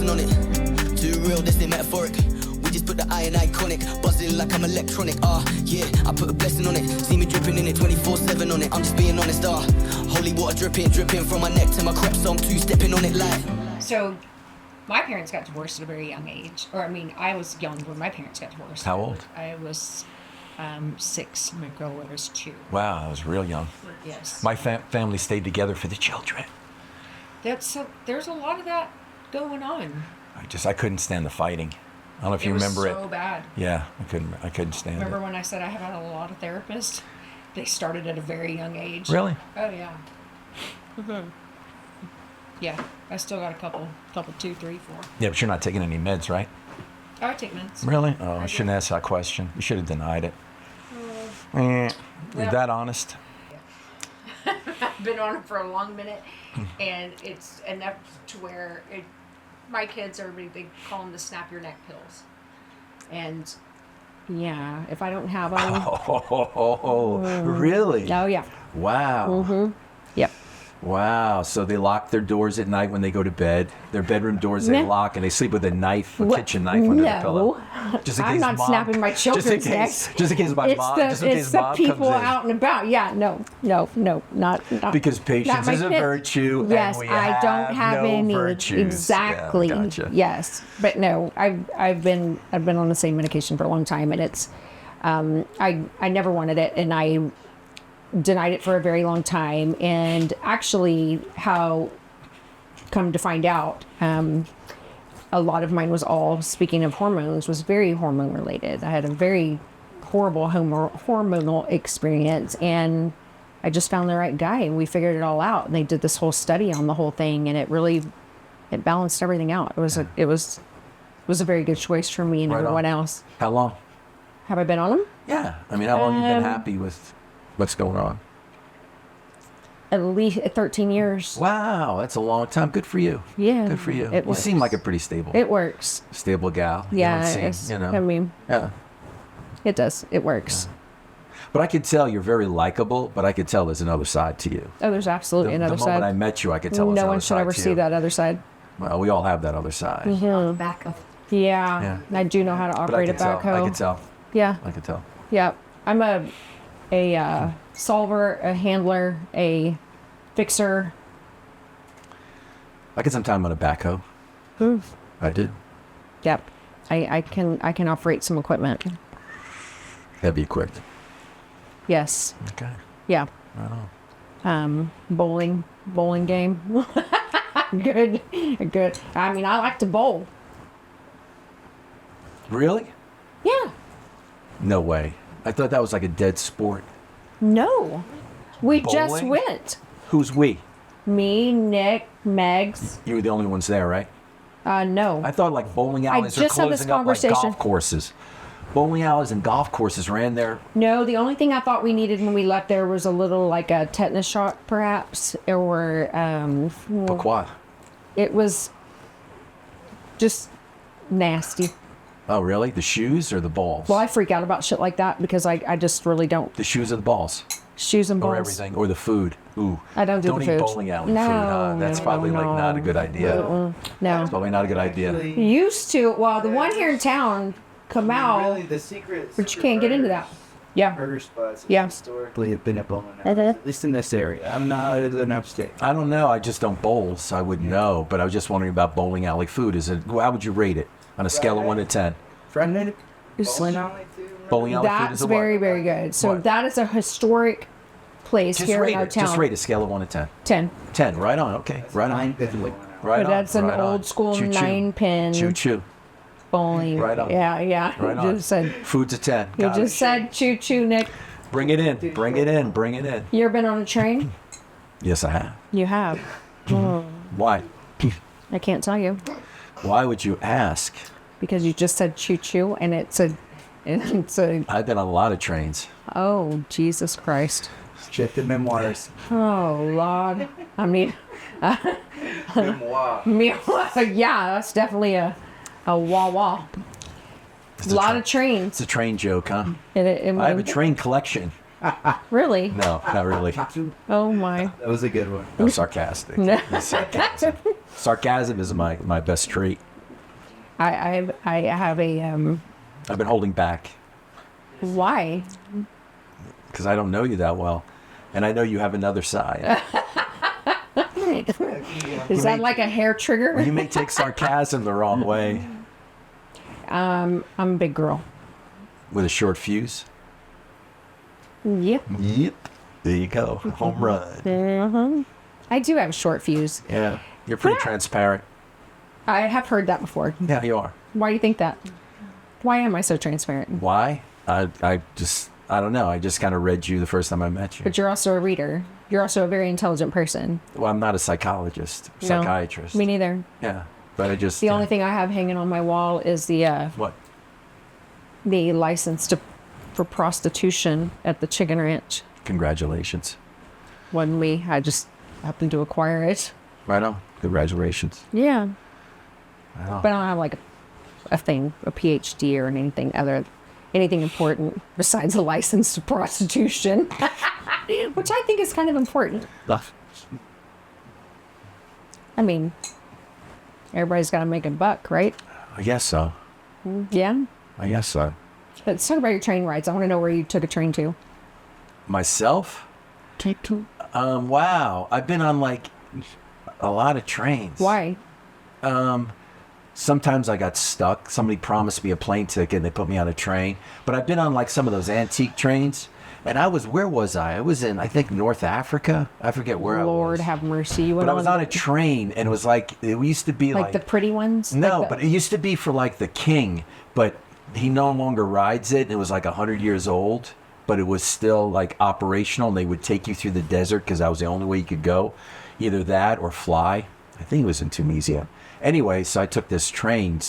blessing on it. Too real, this ain't metaphoric. We just put the I in iconic. Buzzing like I'm electronic. Yeah, I put a blessing on it. See me dripping in it 24/7 on it. I'm just being honest. Holy water dripping from my neck to my crep, so I'm two-stepping on it like. So, my parents got divorced at a very young age. Or, I mean, I was young when my parents got divorced. How old? I was 6. My girl was 2. Wow, I was real young. Yes. My family stayed together for the children. There's a lot of that going on. I couldn't stand the fighting. I don't know if you remember it. It was so bad. Yeah, I couldn't stand Remember it. when I said I have had a lot of therapists? They started at a very young age. Really? Oh, yeah. Mm-hmm. Yeah, I still got a couple, 2, 3, 4. Yeah, but you're not taking any meds, right? I take meds. Really? Oh, I shouldn't ask that question. You should have denied it. You're that honest? Yeah. I've been on it for a long minute, and it's enough to where my kids they call them the snap your neck pills. And yeah, if I don't have them. Really? Oh, yeah. Wow. Mm-hmm. Yep. Wow. So they lock their doors at night when they go to bed. Their bedroom doors they lock, and they sleep with a knife, kitchen knife under the pillow. Just in I'm case not mom, snapping my children's necks. Just in case my mom. Just in It's case the mom people comes in. out and about. Yeah, no, not. Because patience is a virtue. Yes, and we I don't have no any. virtues. Exactly. Yeah, gotcha. Yes, but no, I've been on the same medication for a long time, and it's I never wanted it, and I denied it for a very long time. And actually, come to find out, a lot of mine was all, speaking of hormones, was very hormone related. I had a very horrible hormonal experience, and I just found the right guy, and we figured it all out. And they did this whole study on the whole thing, and it balanced everything out. It was a very good choice for me and everyone else. How long? Have I been on them? Yeah. I mean, how long have you been happy with what's going on? At least 13 years. Wow, that's a long time. Good for you. Yeah. Good for you. It You seem like a pretty stable gal. Yeah. You don't seem, I mean, yeah. it does. It works. But I could tell you're very likable, but I could tell there's another side to you. Oh, there's absolutely another The moment side. I met you, I could tell there's No another one should side ever to see you. that other side. Well, we all have that other side. Mm-hmm. Back up. Yeah. I do know how to But I operate a could tell. backhoe. I could tell. Yeah. I could tell. Yeah. I'm a solver, a handler, a fixer. I get some time on a backhoe. I did. Yep. I can operate some equipment. Heavy equipped. Yes. Okay. Yeah. Right on. Bowling game. Good. I mean, I like to bowl. Really? Yeah. No way. I thought that was like a dead sport. No. We just Bowling? went. Who's we? Me, Nick, Megs. You were the only ones there, right? No. I thought like bowling alleys are just had this closing up like conversation. golf courses. Bowling alleys and golf courses ran there. No, the only thing I thought we needed when we left there was a little, like a tetanus shot, perhaps, or Pourquoi? it was just nasty. Oh, really? The shoes or the balls? Well, I freak out about shit like that because I just really don't. The shoes or the balls? Shoes and balls. Or everything. Or the food. Ooh. I don't do Don't the eat food. bowling alley No, food, huh? That's no, probably like no. not a good idea. No. That's probably not a good idea. Used to. Well, the one here in town, Kamau, Really, the secret. but you can't get into that. Yeah. Burger spots. Yeah. Historically, have been a bowling alley, at least in this area. I'm not an upstate. I don't know. I just don't bowl, so I wouldn't know. But I was just wondering about bowling alley food. How would you rate it on a scale of 1 to 10? Friend, Bowling Bowling alley food is That's a very, what? very good. So What? that is a historic place Just here rate in our it. town. Just rate a scale of 1 to 10. 10. 10. Right on. Okay. Right on. Right But on. that's an right on. old school Choo-choo. 9-pin Choo-choo. bowling. Right on. Yeah. Right You on. just said, Food's a 10. you Got just it. said choo-choo, Nick. Bring it in. Bring it in. Bring it in. You ever been on a train? Yes, I have. You have. Why? I can't tell you Why would you ask? because you just said choo-choo, and it's a. I've been on a lot of trains. Oh, Jesus Christ. Check the memoirs. Oh, Lord. I mean, Memoir. yeah, that's definitely a wah-wah. It's A lot tra- of trains. It's a train joke, huh? It I have a train collection. Really? No, not really. Oh, my. That was a good one. No, sarcastic. No. Sarcasm. Sarcasm is my best trait. I have a I've been holding back why? because I don't know you that well. And I know you have another side. Is that like a hair trigger? You may take sarcasm the wrong way. I'm a big girl. With a short fuse? Yep. Yep. There you go. Home run. I do have a short fuse. Yeah. You're pretty transparent. I have heard that before. Yeah, you are. Why do you think that? Why am I so transparent? Why? I don't know. I just kind of read you the first time I met you. But you're also a reader. You're also a very intelligent person. Well, I'm not a psychologist, No, psychiatrist. me neither. Yeah, but I just... The only thing I have hanging on my wall is the What? the license for prostitution at the chicken ranch. Congratulations. Wasn't me. I just happened to acquire it. Right on. Congratulations. Yeah. Right on. But I don't have like a thing, a PhD or anything important besides a license to prostitution, which I think is kind of important. I mean, everybody's got to make a buck, right? I guess so. Yeah. I guess so. Let's talk about your train rides. I want to know where you took a train to. Myself? Take two. Wow. I've been on like a lot of trains. Why? Sometimes I got stuck. Somebody promised me a plane ticket and they put me on a train. But I've been on like some of those antique trains. And where was I? I was in, I think, North Africa. I forget where I was. Lord have mercy. You went But I was on a train and it was like, it used to be like the pretty ones? No, Like but it used to be for like the king. But he no longer rides it. It was like 100 years old. But it was still like operational. And they would take you through the desert because that was the only way you could go. Either that or fly. I think it was in Tunisia. Anyway, so I took this train.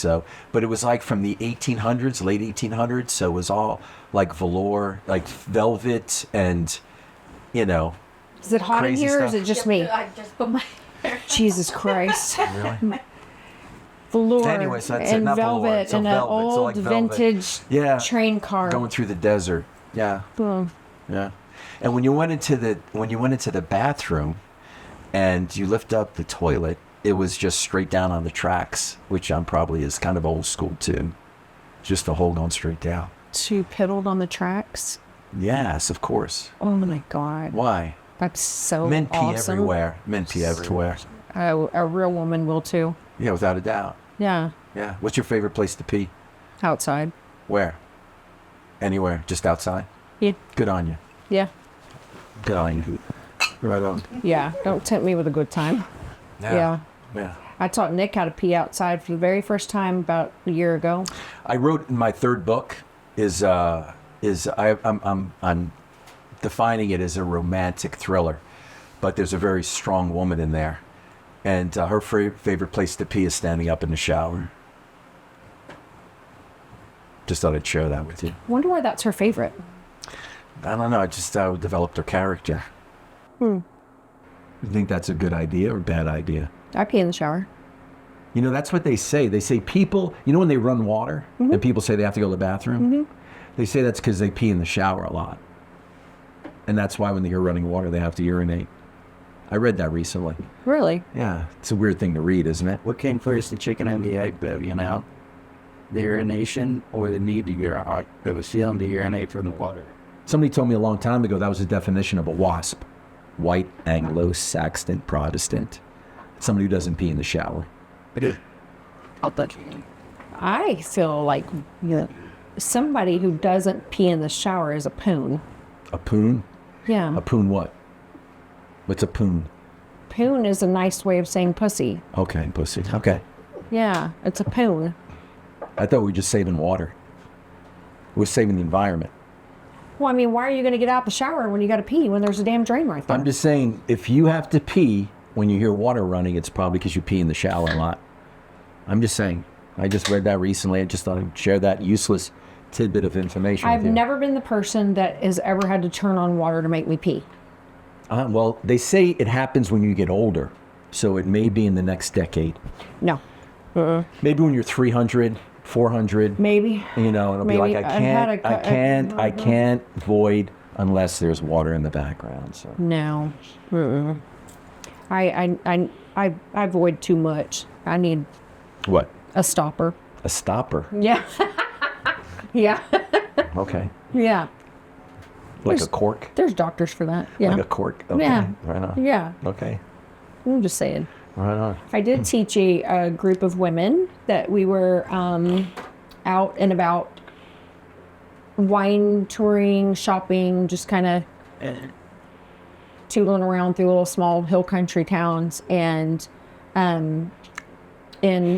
But it was like from the 1800s, late 1800s. So it was all like velour, like velvet, and Is it hot in crazy here or is stuff. it just me? I just put my hair. Jesus Christ. really. Velour Anyway, so that's it, and not velour, velvet it's a and an velvet, so old like velvet. vintage Yeah. train car. Going through the desert. Yeah. Boom. Yeah. And when you went into the bathroom, and you lift up the toilet, it was just straight down on the tracks, which probably is kind of old school too. Just the hole going straight down. Two piddled on the tracks. Yes, of course. Oh my God. Why? That's so Men pee awesome. everywhere. Men pee everywhere. A real woman will too. Yeah, without a doubt. Yeah. Yeah. What's your favorite place to pee? Outside. Where? Anywhere. Just outside? Yeah. Good on you. Yeah. Good on you. Right on. Yeah. Don't tempt me with a good time. Yeah. Yeah. I taught Nick how to pee outside for the very first time about a year ago. I wrote in my third book I'm defining it as a romantic thriller, but there's a very strong woman in there, and her favorite place to pee is standing up in the shower. Just thought I'd share that with you. Wonder why that's her favorite. I don't know. I just developed her character. You think that's a good idea or bad idea? I pee in the shower. That's what they say. They say people, when they run water and people say they have to go to the bathroom, they say that's because they pee in the shower a lot. And that's why when they hear running water, they have to urinate. I read that recently. Really? Yeah. It's a weird thing to read, isn't it? What came first, the chicken and the egg, baby? The urination or the need to urinate? It was feeling to urinate from the water. Somebody told me a long time ago that was the definition of a WASP. White Anglo-Saxon Protestant. Somebody who doesn't pee in the shower. I'll touch you. I feel like somebody who doesn't pee in the shower is a poon. A poon? Yeah. A poon what? What's a poon? Poon is a nice way of saying pussy. Okay, pussy. Okay. Yeah, it's a poon. I thought we were just saving water. We're saving the environment. Well, I mean, why are you going to get out the shower when you got to pee when there's a damn drain right there? I'm just saying, if you have to pee when you hear water running, it's probably because you pee in the shower a lot. I'm just saying. I just read that recently. I just thought I'd share that useless tidbit of information I've with you. never been the person that has ever had to turn on water to make me pee. Well, they say it happens when you get older. So it may be in the next decade. No. Maybe when you're 300, 400. Maybe. It'll be Maybe. like, I've had I can't void unless there's water in the background. So. No. I void too much. I need What? a stopper. A stopper. Yeah. Yeah. Okay. Yeah. Like a cork. There's doctors for that. Yeah. Like a cork. Okay. Yeah. Right on. Yeah. Okay. I'm just saying. Right on. I did teach a group of women that we were out and about wine touring, shopping, just kind of tootling around through little small hill country towns, and in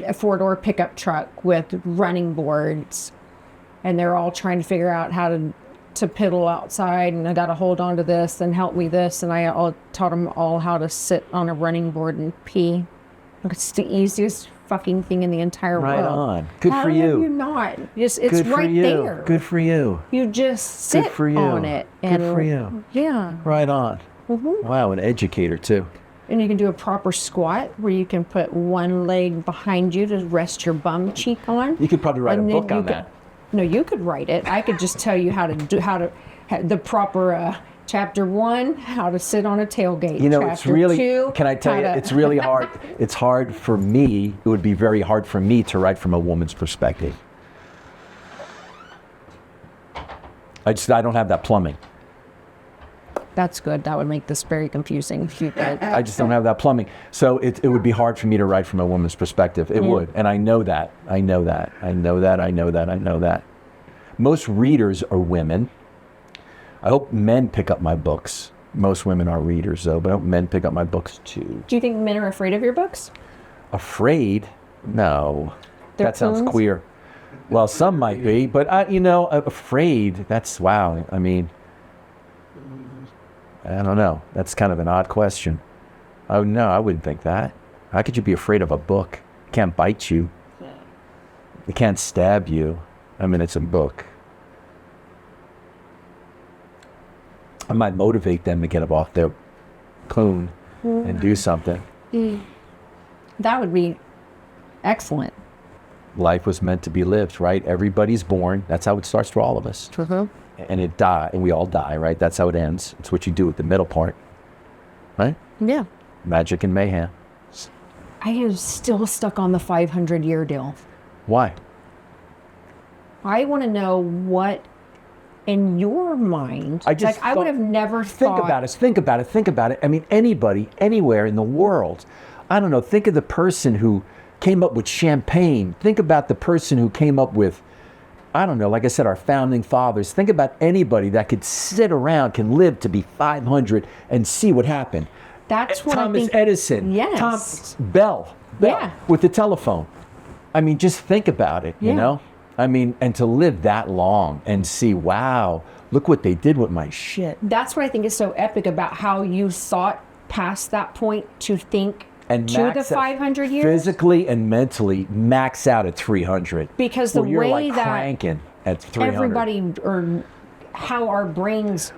a 4-door pickup truck with running boards, and they're all trying to figure out how to pedal outside, and I got to hold on to this and help me this, and I taught them all how to sit on a running board and pee. It's the easiest fucking thing in the entire Right world. on. Good How for have you. you not? Just it's Good for right you. there. Good for you. You just sit Good for you. on it. Good And, for you. Yeah. Right on. Wow, an educator too. And you can do a proper squat where you can put one leg behind you to rest your bum cheek on. You could probably write And a then book you on could- that. No, you could write it. I could just tell you the proper chapter 1, how to sit on a tailgate. You know, chapter it's really, 2, can I tell how you, to- it's really hard. It's hard for me. It would be very hard for me to write from a woman's perspective. I don't have that plumbing. That's good. That would make this very confusing if you did. I just don't have that plumbing. So it would be hard for me to write from a woman's perspective. It would. And I know that. I know that. I know that. I know that. I know that. Most readers are women. I hope men pick up my books. Most women are readers, though, but I hope men pick up my books, too. Do you think men are afraid of your books? Afraid? No. They're That sounds coons? queer. Well, some might be, but, afraid, that's, wow. I mean, I don't know. That's kind of an odd question. Oh, no, I wouldn't think that. How could you be afraid of a book? It can't bite you. It can't stab you. I mean, it's a book. I might motivate them to get up off their coon and do something. That would be excellent. Life was meant to be lived, right? Everybody's born. That's how it starts for all of us. And we all die, right? That's how it ends. It's what you do with the middle part, right? Yeah. Magic and mayhem. I am still stuck on the 500-year deal. Why? I want to know what, in your mind, I just I would have never thought. Think about it. I mean, anybody, anywhere in the world. I don't know. Think of the person who came up with champagne. Think about the person who came up with, I don't know, like I said, our founding fathers. Think about anybody that could sit around, can live to be 500 and see what happened. That's what Thomas I think. Edison. Yes. Bell. Yeah. With the telephone. I mean, just think about it, you Yeah. know? I mean, and to live that long and see, wow, look what they did with my shit. That's what I think is so epic about how you thought past that point to think And to the max out- 500 years. Physically and mentally max out at 300. Because the where you're way like that cranking at 300. everybody, or how our brains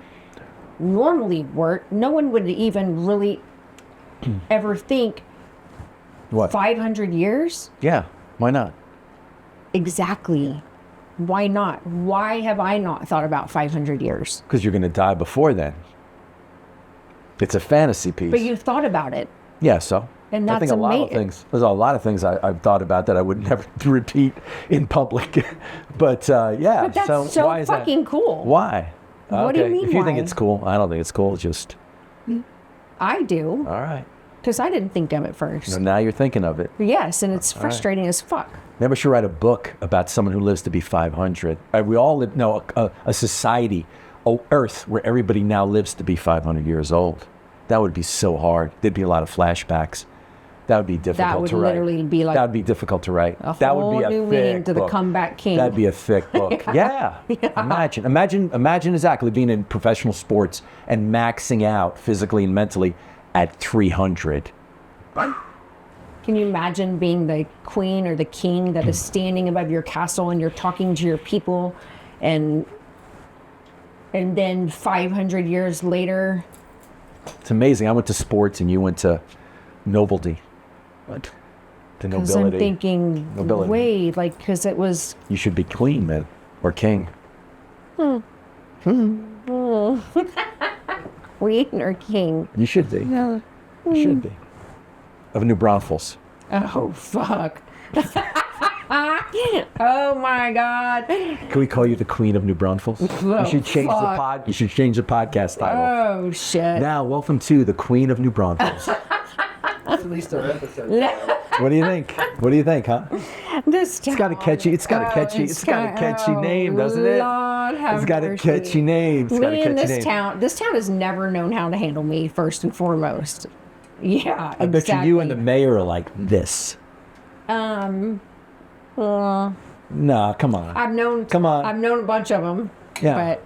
normally work, no one would even really ever think What? 500 years? Yeah, why not? Exactly. Why not? Why have I not thought about 500 years? Because you're going to die before then. It's a fantasy piece. But you thought about it. Yeah, so. And I think that's a lot of amazing. things. There's a lot of things I've thought about that I would never repeat in public. But yeah, But that's so why is fucking that? cool. Why? What do you mean If you think why? it's cool, I don't think it's cool. It's just I do. all right. Because I didn't think of it first. So now you're thinking of it. Yes, and it's frustrating as fuck. Maybe I should write a book about someone who lives to be 500. We all live, no, a society, a Earth where everybody now lives to be 500 years old. That would be so hard. There'd be a lot of flashbacks. That would be difficult would to write. literally be like that would be difficult to write. A That whole would be a new thick meaning to the book. comeback king. That'd be a thick book. Yeah. Imagine exactly being in professional sports and maxing out physically and mentally at 300. Can you imagine being the queen or the king that is standing above your castle and you're talking to your people, and then 500 years later? It's amazing. I went to sports and you went to nobility. What? To Because I'm nobility. thinking, Nobility. wait, like, because it was, You should be queen, man, or king. queen or king. You should be. No. You should be. Of New Braunfels. Oh, fuck. Oh my God. Can we call you the Queen of New Braunfels? Oh, You should change fuck. You should change the podcast title. Oh shit. Now, welcome to the Queen of New Braunfels. At least our episode. What do you think? What do you think, huh? This It's got a catchy. It's got a catchy name, doesn't it? It's got a catchy name. It's got a Me in catchy this name. This town has never known how to handle me first and foremost. Yeah, I bet exactly. you and the mayor are like this. No, come on. I've known. Come on. I've known a bunch of them. Yeah. But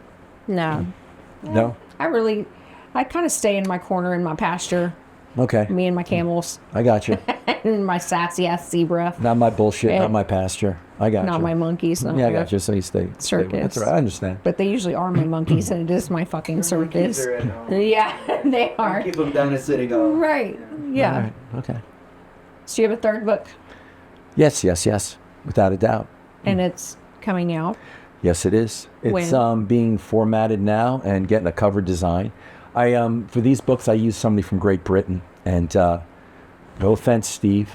no, No? I kind of stay in my corner in my pasture. Okay. Me and my camels I got you. and my sassy ass zebra. Not my bullshit, Eh. not my pasture. I got you. Not my monkeys. No. Yeah, I got you. So you stay. That's Circus. right. I understand. But they usually are my monkeys, and it is my fucking circus. They're at home. Yeah, they are. Keep them down at City Hall. Right. Yeah. All right. Okay. So you have a third book, Yes. Without a doubt. and it's coming out. Yes, it is. It's When? being formatted now and getting a cover design. I for these books I used somebody from Great Britain, and no offense, Steve,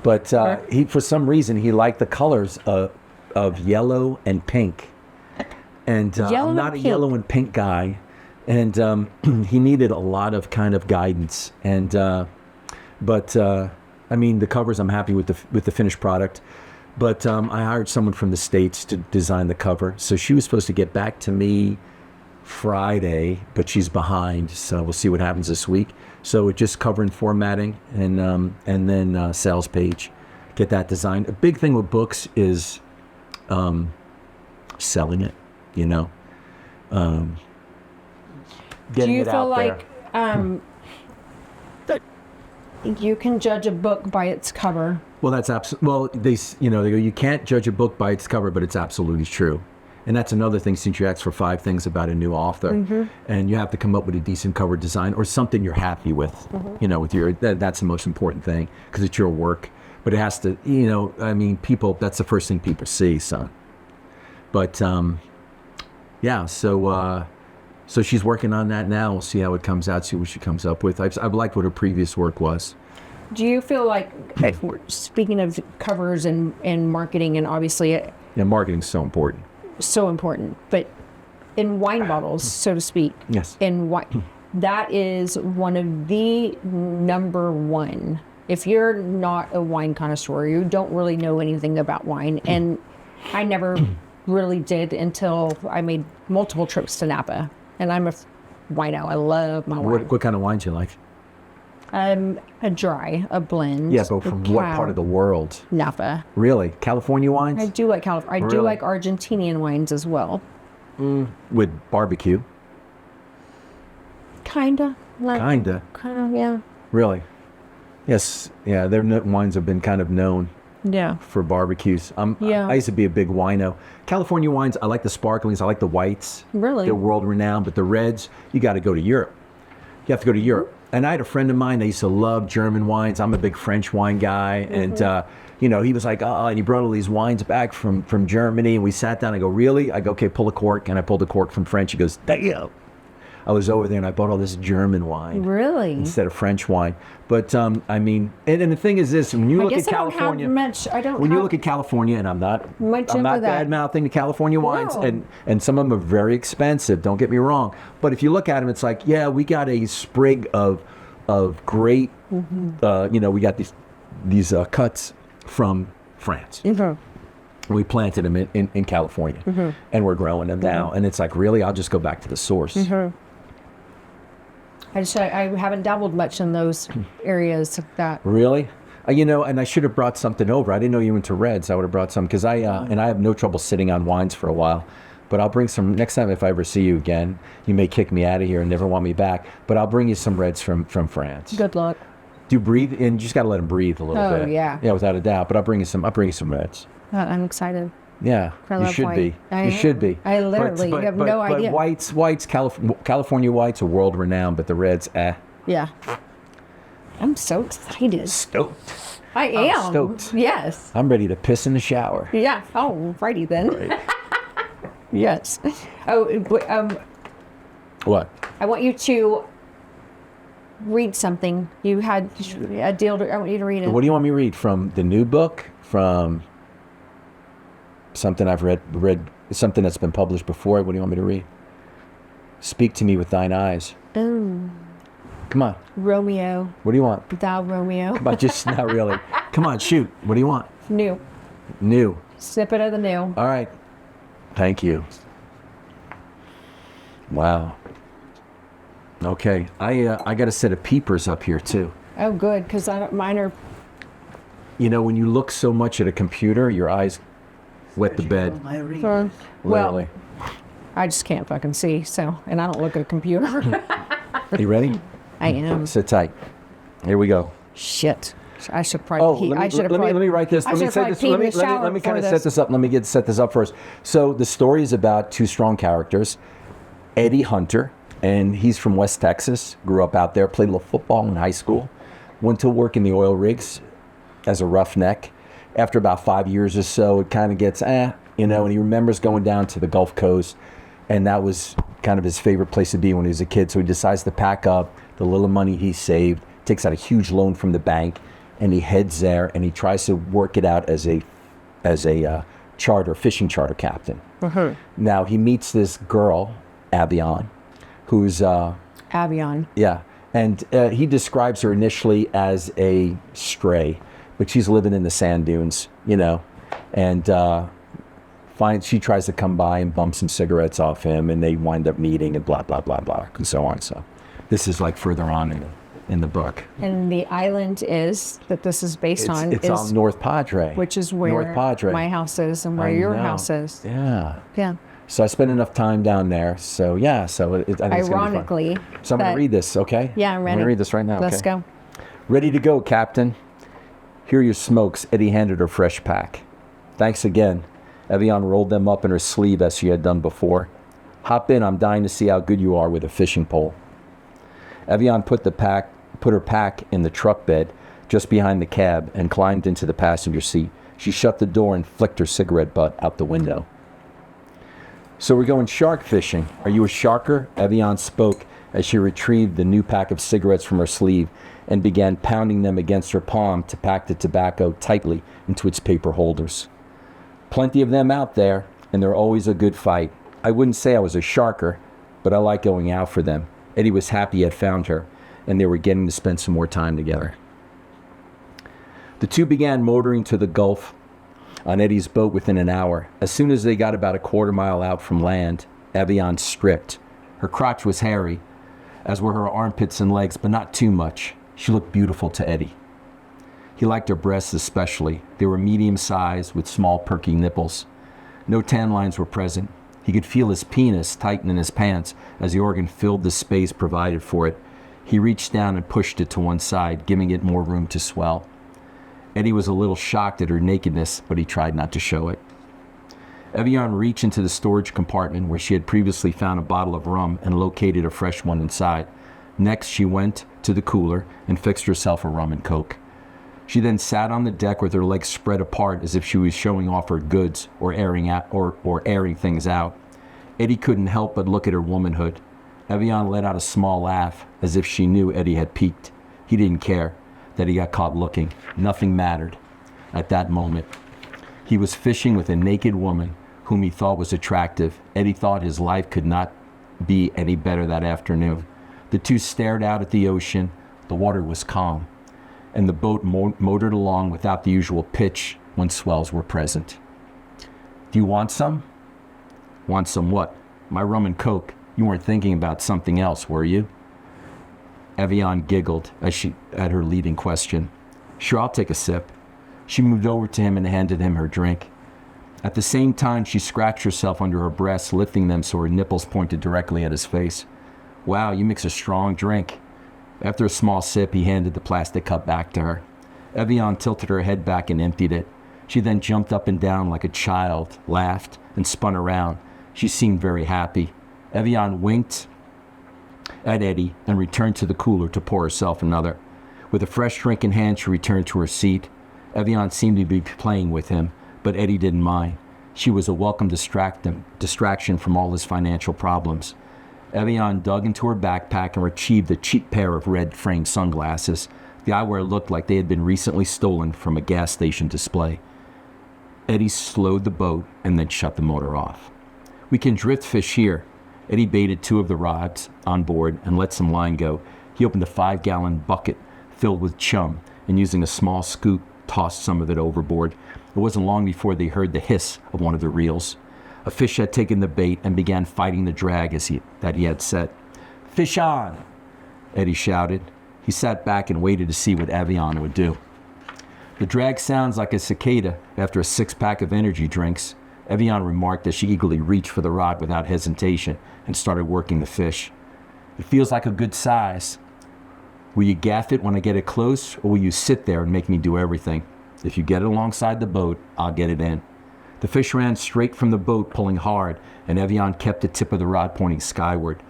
but he for some reason he liked the colors of yellow and pink, and Yellow I'm not and a pink. yellow and pink guy, and he needed a lot of kind of guidance, and but I mean the covers I'm happy with the finished product. But I hired someone from the States to design the cover. So she was supposed to get back to me Friday, but she's behind. So we'll see what happens this week. So it's just cover and formatting and then sales page. Get that designed. A big thing with books is selling it, you know. Do Getting you it feel out like there. you can judge a book by its cover? Well, that's well. They go. You can't judge a book by its cover, but it's absolutely true, and that's another thing. Since you asked for 5 things about a new author, and you have to come up with a decent cover design or something you're happy with. You know, with that's the most important thing because it's your work. But it has to. I mean, people. That's the first thing people see, son. But yeah. So she's working on that now. We'll see how it comes out. See what she comes up with. I've liked what her previous work was. Do you feel like, if we're speaking of covers and marketing, and obviously Yeah, marketing's so important. so important, but in wine bottles, so to speak, Yes. in wine, that is one of the number one. If you're not a wine connoisseur, you don't really know anything about wine, and I never really did until I made multiple trips to Napa, and I'm a wino. I love my wine. What kind of wines you like? A dry, a blend. Yeah, but from what part of the world? Napa. Really? California wines? I do like California. I do Really? like Argentinian wines as well. With barbecue? Kinda. Kinda. Yeah. Really? Yes. Yeah, their wines have been kind of known Yeah. for barbecues. Yeah. I used to be a big wino. California wines, I like the sparklings. I like the whites. Really? They're world renowned. But the reds, you got to go to Europe. You have to go to Europe. And I had a friend of mine that used to love German wines. I'm a big French wine guy. And, he was like, and he brought all these wines back from Germany. And we sat down. I go, really? I go, okay, pull a cork. And I pulled a cork from French. He goes, damn. I was over there and I bought all this German wine. Really? Instead of French wine. But, I mean, and the thing is this, when you look at California. When you look at California, and I'm not bad mouthing the California wines, No. and some of them are very expensive, don't get me wrong. But if you look at them, it's like, yeah, we got a sprig of great, we got these cuts from France. We planted them in California, and we're growing them now. And it's like, really, I'll just go back to the source. I haven't dabbled much in those areas of that. Really? And I should have brought something over. I didn't know you were into reds. I would have brought some because I have no trouble sitting on wines for a while. But I'll bring some next time if I ever see you again. You may kick me out of here and never want me back. But I'll bring you some reds from France. Good luck. Do you breathe? And you just got to let them breathe a little bit. Oh, yeah. Yeah, without a doubt. But I'll bring you some reds. I'm excited. Yeah, I you love should white. be. I You am. should be. I literally have no idea. But whites, California whites are world renowned, but the reds, Yeah. I'm so excited. Stoked. I am. stoked. Yes. I'm ready to piss in the shower. Yeah. Oh, righty then. Right. Yes. Oh, but, What? I want you to read something. You had a deal. I want you to read it. What do you want me to read? From the new book? From Something I've read something that's been published before. What do you want me to read? Speak to me with thine eyes. Come on. Romeo. What do you want? Thou Romeo. Come on, just not really. Come on, shoot. What do you want? New. New. Snippet of the new. All right. Thank you. Wow. Okay. I got a set of peepers up here too. Oh, good, because mine are. You know, when you look so much at a computer, your eyes wet the bed. Well, Literally. I just can't fucking see, so, and I don't look at a computer. You ready? I am. Sit tight. Here we go. Shit. I should probably. Let me write this. I Let me should say probably this. pee in the Let shower me kind before of set this up. Let me set this up first. So the story is about two strong characters, Eddie Hunter, and he's from West Texas. Grew up out there, played a little football in high school, went to work in the oil rigs as a roughneck. After about 5 years or so, it kind of gets and he remembers going down to the Gulf Coast, and that was kind of his favorite place to be when he was a kid. So he decides to pack up the little money he saved, takes out a huge loan from the bank, and he heads there and he tries to work it out as a fishing charter captain. Now he meets this girl, Abion, who's Abion. yeah, and he describes her initially as a stray, but she's living in the sand dunes, and she tries to come by and bump some cigarettes off him, and they wind up meeting and blah blah blah blah and so on. So this is like further on in the book. And the island that this is based on is on North Padre, which is where North Padre. My house is and where I your know. house is. Yeah. Yeah. So I spent enough time down there. So yeah. So I think it's gonna be fun. Ironically. So I'm gonna read this, okay? Yeah, I'm ready. I'm gonna read this right now. Let's okay? go. Ready to go, Captain. Here are your smokes. Eddie handed her fresh pack. Thanks again. Evian rolled them up in her sleeve as she had done before. Hop in. I'm dying to see how good you are with a fishing pole. Evian put her pack in the truck bed just behind the cab and climbed into the passenger seat. She shut the door and flicked her cigarette butt out the window. So we're going shark fishing. Are you a sharker? Evian spoke as she retrieved the new pack of cigarettes from her sleeve and began pounding them against her palm to pack the tobacco tightly into its paper holders. Plenty of them out there, and they're always a good fight. I wouldn't say I was a sharker, but I like going out for them. Eddie was happy he had found her, and they were getting to spend some more time together. The two began motoring to the Gulf on Eddie's boat within an hour. As soon as they got about a quarter mile out from land, Evian stripped. Her crotch was hairy, as were her armpits and legs, but not too much. She looked beautiful to Eddie. He liked her breasts especially. They were medium-sized with small perky nipples. No tan lines were present. He could feel his penis tighten in his pants as the organ filled the space provided for it. He reached down and pushed it to one side, giving it more room to swell. Eddie was a little shocked at her nakedness, but he tried not to show it. Evian reached into the storage compartment where she had previously found a bottle of rum and located a fresh one inside. Next, she went to the cooler and fixed herself a rum and coke. She then sat on the deck with her legs spread apart as if she was showing off her goods or airing things out. Eddie couldn't help but look at her womanhood. Evian let out a small laugh as if she knew Eddie had peeked. He didn't care that he got caught looking. Nothing mattered at that moment. He was fishing with a naked woman whom he thought was attractive. Eddie thought his life could not be any better that afternoon. The two stared out at the ocean. The water was calm, and the boat motored along without the usual pitch when swells were present. Do you want some? Want some what? My rum and coke. You weren't thinking about something else, were you? Evian giggled at her leading question. Sure, I'll take a sip. She moved over to him and handed him her drink. At the same time, she scratched herself under her breasts, lifting them so her nipples pointed directly at his face. Wow, you mix a strong drink. After a small sip, he handed the plastic cup back to her. Evian tilted her head back and emptied it. She then jumped up and down like a child, laughed, and spun around. She seemed very happy. Evian winked at Eddie and returned to the cooler to pour herself another. With a fresh drink in hand, she returned to her seat. Evian seemed to be playing with him, but Eddie didn't mind. She was a welcome distraction from all his financial problems. Evian dug into her backpack and retrieved a cheap pair of red-framed sunglasses. The eyewear looked like they had been recently stolen from a gas station display. Eddie slowed the boat and then shut the motor off. "We can drift fish here." Eddie baited 2 of the rods on board and let some line go. He opened a 5-gallon bucket filled with chum and using a small scoop tossed some of it overboard. It wasn't long before they heard the hiss of one of the reels. A fish had taken the bait and began fighting the drag that he had set. "Fish on!" Eddie shouted. He sat back and waited to see what Evian would do. "The drag sounds like a cicada after a 6-pack of energy drinks," Evian remarked as she eagerly reached for the rod without hesitation and started working the fish. "It feels like a good size. Will you gaff it when I get it close, or will you sit there and make me do everything? If you get it alongside the boat, I'll get it in." The fish ran straight from the boat, pulling hard, and Evian kept the tip of the rod pointing skyward,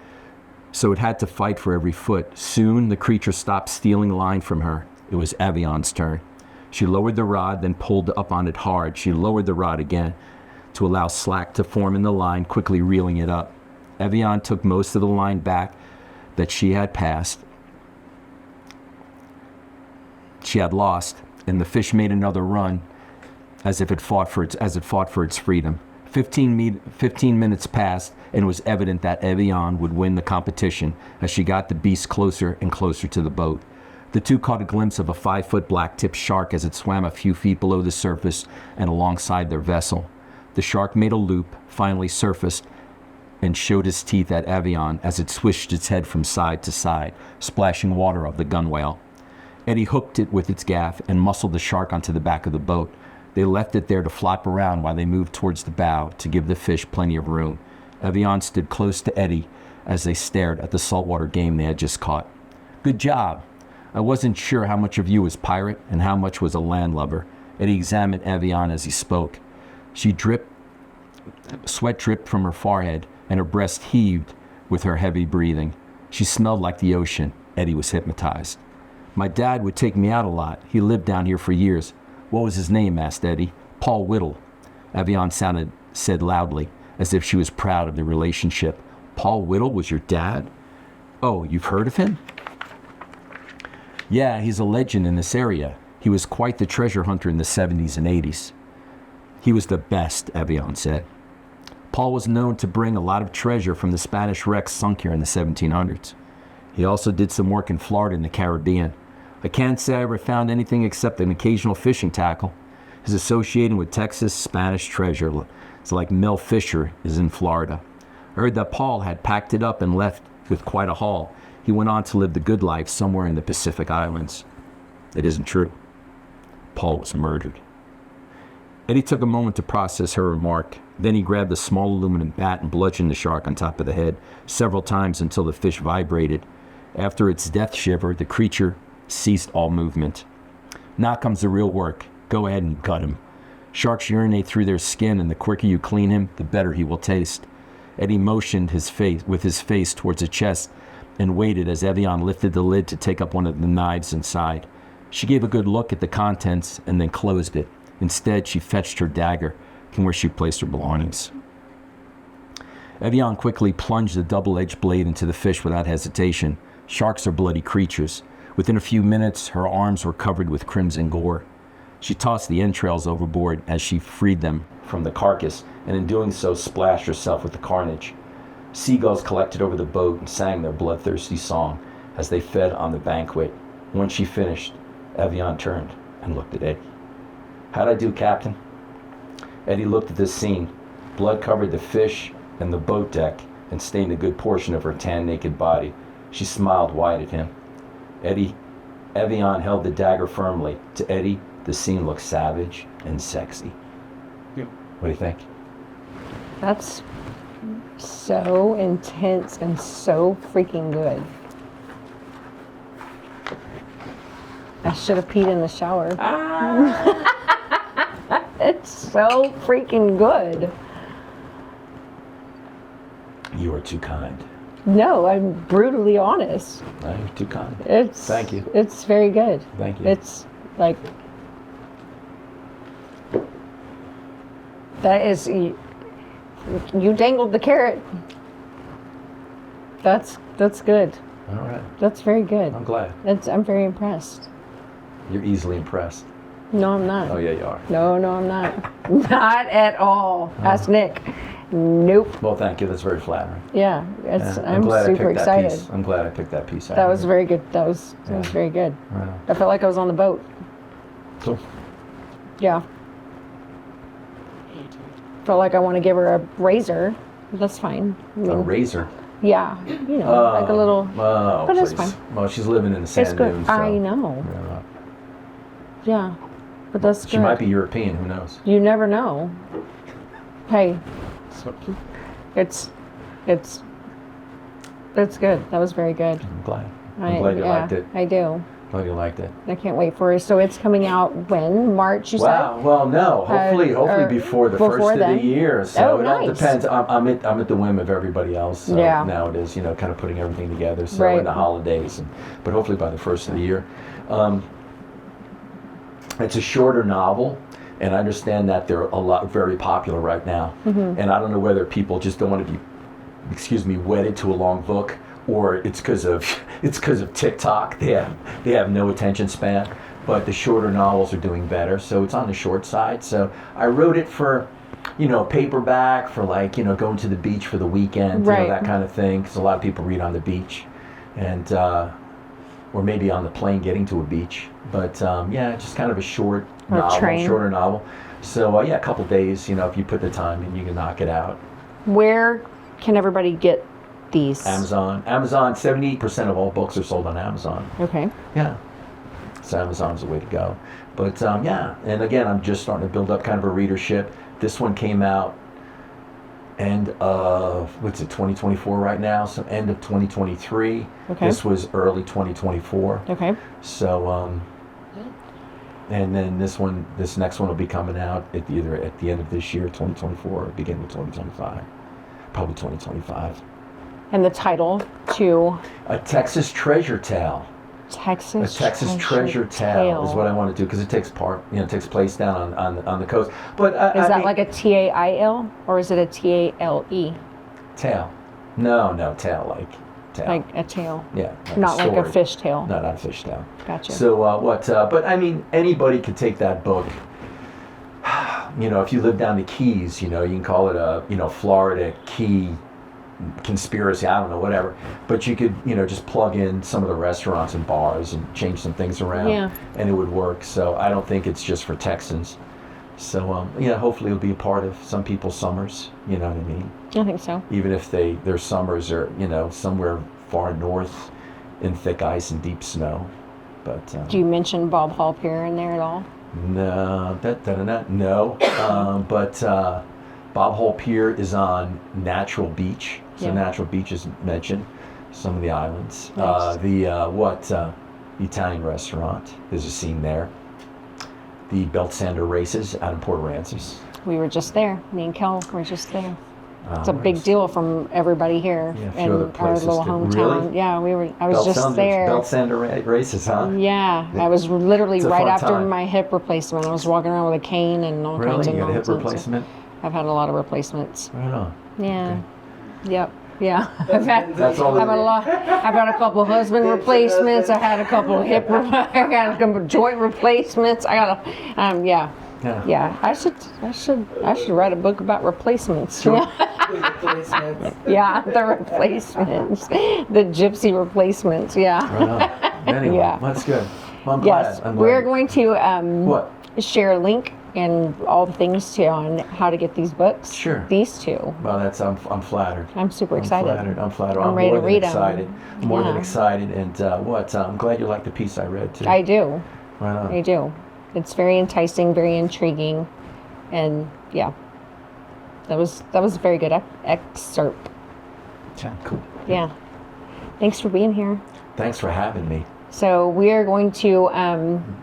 so it had to fight for every foot. Soon, the creature stopped stealing line from her. It was Evian's turn. She lowered the rod, then pulled up on it hard. She lowered the rod again to allow slack to form in the line, quickly reeling it up. Evian took most of the line back that she had lost, and the fish made another run as it fought for its freedom. 15 minutes passed, and it was evident that Evian would win the competition as she got the beast closer and closer to the boat. The two caught a glimpse of a 5-foot black-tipped shark as it swam a few feet below the surface and alongside their vessel. The shark made a loop, finally surfaced, and showed his teeth at Evian as it swished its head from side to side, splashing water off the gunwale. Eddie hooked it with its gaff and muscled the shark onto the back of the boat. They left it there to flop around while they moved towards the bow to give the fish plenty of room. Evian stood close to Eddie as they stared at the saltwater game they had just caught. "Good job. I wasn't sure how much of you was pirate and how much was a landlubber." Eddie examined Evian as he spoke. Sweat dripped from her forehead and her breast heaved with her heavy breathing. She smelled like the ocean. Eddie was hypnotized. "My dad would take me out a lot. He lived down here for years." "What was his name?" asked Eddie. "Paul Whittle," Evian said loudly, as if she was proud of the relationship. "Paul Whittle was your dad? Oh, you've heard of him?" "Yeah, he's a legend in this area. He was quite the treasure hunter in the 70s and 80s. "He was the best," Evian said. "Paul was known to bring a lot of treasure from the Spanish wrecks sunk here in the 1700s. He also did some work in Florida and the Caribbean. I can't say I ever found anything except an occasional fishing tackle. His associating with Texas Spanish treasure. It's like Mel Fisher is in Florida. I heard that Paul had packed it up and left with quite a haul. He went on to live the good life somewhere in the Pacific Islands." "It isn't true. Paul was murdered." Eddie took a moment to process her remark. Then he grabbed a small aluminum bat and bludgeoned the shark on top of the head several times until the fish vibrated. After its death shiver, the creature ceased all movement. "Now comes the real work. Go ahead and gut him. Sharks urinate through their skin, and the quicker you clean him, the better he will taste." Eddie motioned his face towards the chest and waited as Evian lifted the lid to take up one of the knives inside. She gave a good look at the contents and then closed it. Instead, she fetched her dagger from where she placed her belongings. Evian quickly plunged the double-edged blade into the fish without hesitation. Sharks are bloody creatures. Within a few minutes, her arms were covered with crimson gore. She tossed the entrails overboard as she freed them from the carcass, and in doing so splashed herself with the carnage. Seagulls collected over the boat and sang their bloodthirsty song as they fed on the banquet. When she finished, Evian turned and looked at Eddie. "How'd I do, Captain?" Eddie looked at this scene. Blood covered the fish and the boat deck and stained a good portion of her tan, naked body. She smiled wide at him. Evian held the dagger firmly. To Eddie, the scene looked savage and sexy. Yeah. What do you think? That's so intense and so freaking good. I should have peed in the shower. It's so freaking good. You are too kind. No, I'm brutally honest. No, you're too kind. Thank you. It's very good. Thank you. It's like that is you dangled the carrot. That's good. All right. That's very good. I'm glad. I'm very impressed. You're easily impressed. No, I'm not. Oh, yeah, you are. No, I'm not. Not at all. Ask Nick. Nope. Well, thank you. That's very flattering. Yeah, Yeah, I'm glad I super picked excited. That piece. I'm glad I picked that piece out. That was very good. That was very good. Right. I felt like I was on the boat. Cool. Yeah. Felt like I want to give her a razor. That's fine. I mean, A razor. yeah, you know, like a little. Oh, but it's please. fine. Well, she's living in the sand It's good. dunes. So, I know. yeah. Yeah, but that's good. She might be European. Who knows? You never know. Hey, it's good. That was very good. I'm glad. I'm glad you liked it. I do. Glad you liked it. I can't wait for it. So it's coming out when? March, you Wow. Well, no. Hopefully or before the before first of then? the year. So Oh, it all nice. depends. I'm at the whim of everybody else. So Yeah. Now it is, kind of putting everything together. So Right. in the holidays, but hopefully by the first of the year. It's a shorter novel, and I understand that they're very popular right now. Mm-hmm. And I don't know whether people just don't want to be, wedded to a long book, or it's because of TikTok. They have no attention span. But the shorter novels are doing better, so it's on the short side. So I wrote it for, paperback, for going to the beach for the weekend, Right. that kind of thing. Because a lot of people read on the beach, and or maybe on the plane getting to a beach. But just kind of a short Or novel, train. shorter novel. So a couple days, if you put the time in, you can knock it out. Where can everybody get these? Amazon, 78% of all books are sold on Amazon. Okay. Yeah. So Amazon's the way to go. But and again, I'm just starting to build up kind of a readership. This one came out end of, 2024 right now? So end of 2023. Okay. This was early 2024. Okay. So, and then this next one will be coming out either at the end of this year, 2024, or beginning of 2025. Probably 2025. And the title to A Texas Treasure Tale. Texas. A Texas Treasure Tale is what I want to do, because it takes place down on the coast. But Is that like a TAIL or is it a TALE? tail? No, tail, like tail. Like a tail. Yeah. Not like a sword. fish tail. No, not a fish tail. Gotcha. So but I mean, anybody could take that book. If you live down the Keys, you can call it a Florida Key conspiracy, I don't know, whatever. But you could, just plug in some of the restaurants and bars and change some things around, Yeah. and it would work. So I don't think it's just for Texans. So hopefully it'll be a part of some people's summers. You know what I mean? I think so. Even if their summers are, somewhere far north in thick ice and deep snow. But Do you mention Bob Hall Pier in there at all? no, no. But Bob Hall Pier is on Natural Beach. So Yeah. Natural Beach is mentioned. Some of the islands. Nice. The Italian restaurant. There's a scene there. The belt sander races out in Port Aransas. We were just there. Me and Kel were just there. It's a Nice. big deal from everybody here Yeah, a few in other our places little too. hometown. Really? Yeah, I was just there. Belt sander races, huh? Yeah, I was literally It's a right fun after time. my hip replacement. I was walking around with a cane and all kinds Really? of You got a hip nonsense. replacement? I've had a lot of replacements. Right on. Yeah. Okay. Yep. Yeah. I've had That's all I've had a lot. I've had a couple husband replacements. I had a couple hip. I got a couple joint replacements. I got a. Yeah. Yeah. Yeah. I should write a book about replacements. Sure. Yeah, the replacements, the gypsy replacements. Yeah. Right on. Anyway, Yeah. that's good. Well, I'm glad. Yes, I'm glad. we're going to What? share a link and all the things on how to get these books. Sure. These two. Well, I'm flattered. I'm super excited. I'm flattered. I'm I'm ready more to than read 'em. excited. More than Yeah. excited. And I'm glad you liked the piece I read too. I do. Right on. I do. It's very enticing, very intriguing, and yeah, that was a very good excerpt. Yeah, cool. Yeah. Thanks for being here. Thanks for having me. So we are going to.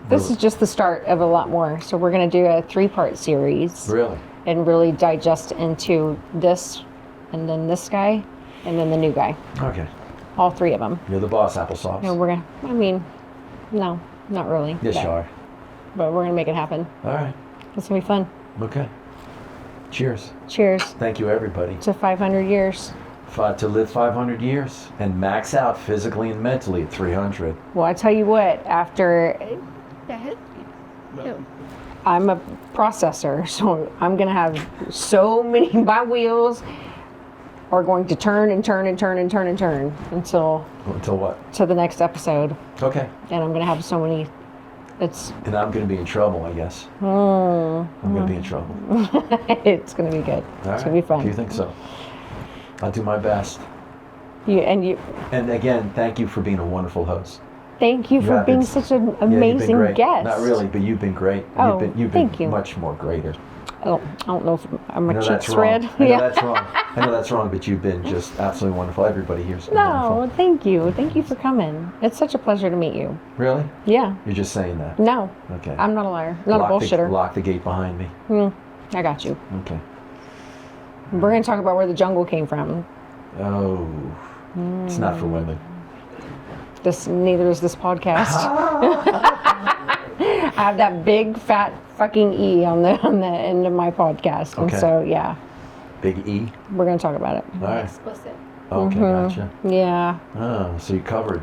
This is just the start of a lot more. So we're going to do a 3-part series. Really? And really digest into this, and then this guy, and then the new guy. Okay. All 3 of them. You're the boss, applesauce. And we're gonna. I mean, no, not really. Yes, but, you are. But we're gonna make it happen. All right. It's gonna be fun. Okay. Cheers. Cheers Thank you, everybody. to 500 years. To live 500 years and max out physically and mentally at 300. Well, I tell you what. After I'm a processor, so I'm gonna have so many. My wheels are going to turn and turn and turn and turn and turn until what? to the next episode, Okay. and I'm gonna have so many. It's And I'm going to be in trouble, I guess. I'm going to be in trouble. it's gonna be good. All It's gonna be right. fun. Do you think so? I'll do my best. You. And again, thank you for being a wonderful host. Thank you for Yeah, being it's- such an Yeah, you've been amazing great. guest. Not really, but you've been great. Oh, you've been thank you. much more greater. I don't know if I'm I a know cheap that's thread. wrong. I know that's wrong. I know that's wrong, but you've been just absolutely wonderful. Everybody here's been No, wonderful. thank you. Thank you for coming. It's such a pleasure to meet you. Really? Yeah. You're just saying that? No, Okay. I'm not a liar. Not a bullshitter. Lock the gate behind me. I got you. Okay. We're going to talk about where the jungle came from. Oh, it's not for women. Neither is this podcast. I have that big fat fucking E on the end of my podcast, and Okay. so yeah, Big E. we're going to talk about it. All right. Explicit. Okay, gotcha. Yeah. Oh, so you covered.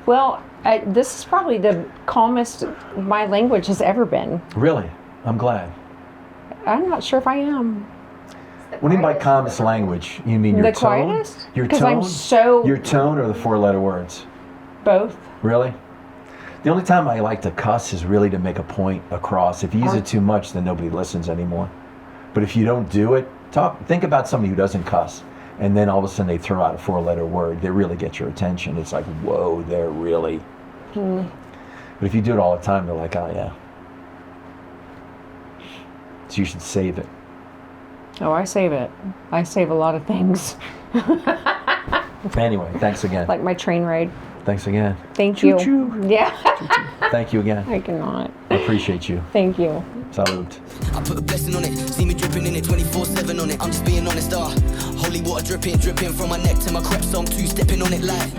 Well, this is probably the calmest my language has ever been. Really? I'm glad. I'm not sure if I am. What do you mean by calmest language? You mean your The tone? quietest? Your 'Cause tone? I'm so- Your tone or the four-letter words? Both. Really? The only time I like to cuss is really to make a point across. If you use it too much, then nobody listens anymore. But if you don't do it, think about somebody who doesn't cuss, and then all of a sudden they throw out a four-letter word that really gets your attention. It's like, whoa, they're really... But if you do it all the time, they're like, oh yeah. So you should save it. Oh, I save it. I save a lot of things. Anyway, thanks again. Like my train ride. Thanks again. Thank you. Choo-choo. Yeah. Thank you again. I cannot. I appreciate you. Thank you. Salute. I put a blessing on it, see me dripping in it 24/7 on it. I'm just being honest, holy water dripping from my neck to my crep, so I'm two-stepping on it like